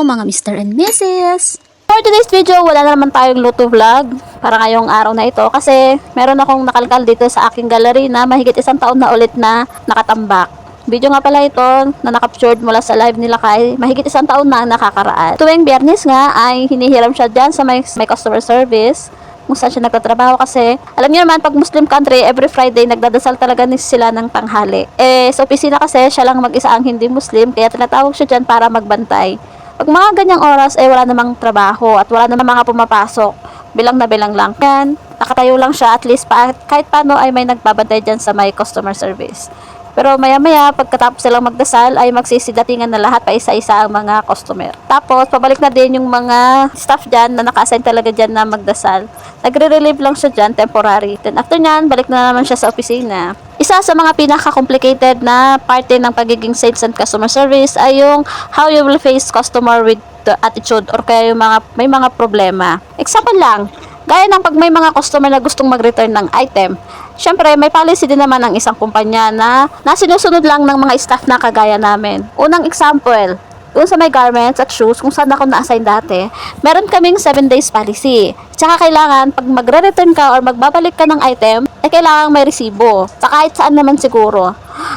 mga Mr. and Mrs. For today's video, wala na naman tayong luto vlog para ngayong araw na ito kasi meron akong nakalkal dito sa aking gallery na mahigit 1 taon na ulit na nakatambak. Video nga pala ito na nakaptured mula sa live nila kay mahigit 1 taon na nakakaraan. Tuwing Biyernes nga ay hinihiram siya dyan sa may customer service kung saan siya nagtatrabaho kasi alam niyo naman pag Muslim country every Friday nagdadasal talaga sila ng tanghali. Sa opisina kasi siya lang mag-isa ang hindi Muslim kaya tinatawag siya dyan para magbantay. Pag mga ganyang oras wala namang trabaho at wala namang mga pumapasok, bilang na bilang lang yan, nakatayo lang siya at least kahit paano ay may nagbabantay dyan sa may customer service. Pero maya-maya, pagkatapos silang magdasal, ay magsisidatingan na lahat pa isa-isa ang mga customer. Tapos, pabalik na din yung mga staff dyan na naka-assign talaga dyan na magdasal. Nagre-relieve lang siya dyan, temporary. Then after nyan, balik na naman siya sa opisina. Isa sa mga pinaka-complicated na parte ng pagiging sales and customer service ay yung how you will face customer with the attitude or kaya yung may mga problema. Example lang, gaya ng pag may mga customer na gustong mag-return ng item, syempre may policy din naman ng isang kumpanya na sinusunod lang ng mga staff na kagaya namin. Unang example, doon sa may garments at shoes, kung saan ako na-assign dati, meron kaming 7 days policy. Tsaka kailangan, pag magre-return ka or magbabalik ka ng item, kailangan may resibo. Sa kahit saan naman siguro.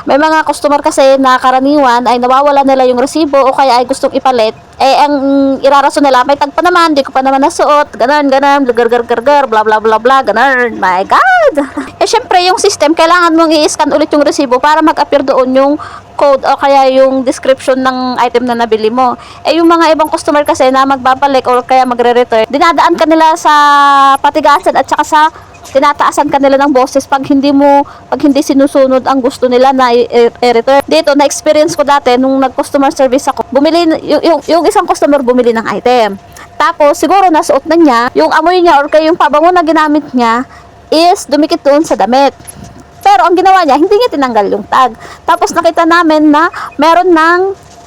May mga customer kasi na karaniwan ay nawawala nila yung resibo o kaya ay gustong ipalit. Ang irarason nila, may tagpa naman, di ko pa naman nasuot, ganon, gar, bla bla bla bla, ganon. My God! Syempre, yung system, kailangan mong i-scan ulit yung resibo para mag-appear doon yung code o kaya yung description ng item na nabili mo. Yung mga ibang customer kasi na magbabalik o kaya magre-return, dinadaan ka nila sa patigasan at saka sa tinataasan ka nila ng boses pag hindi sinusunod ang gusto nila na i-return. Dito, na-experience ko dati nung nag-customer service ako, yung isang customer bumili ng item. Tapos, siguro nasuot na niya, yung amoy niya or kaya yung pabango na ginamit niya is dumikit doon sa damit. Pero ang ginawa niya, hindi niya tinanggal yung tag. Tapos nakita namin na meron ng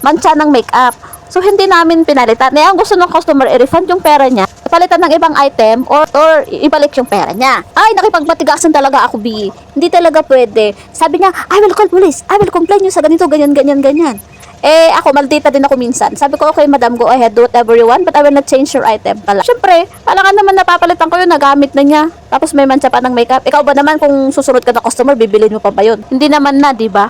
mancha ng makeup. So, hindi namin pinalitan. Ang gusto ng customer, i-refund yung pera niya, palitan ng ibang item, or ibalik yung pera niya. Ay, nakipagpatigasan talaga ako, B. Hindi talaga pwede. Sabi niya, I will call police. I will complain you sa ganito, ganyan. Ako, maldita din ako minsan. Sabi ko, okay, madam, go ahead, do whatever you want, but I will not change your item pala. Siyempre, kailangan naman napapalitan ko yun, nagamit na niya. Tapos may mancha pa ng makeup. Ikaw ba naman kung susunod ka na customer, bibilin mo pa ba yun? Hindi naman na, di ba?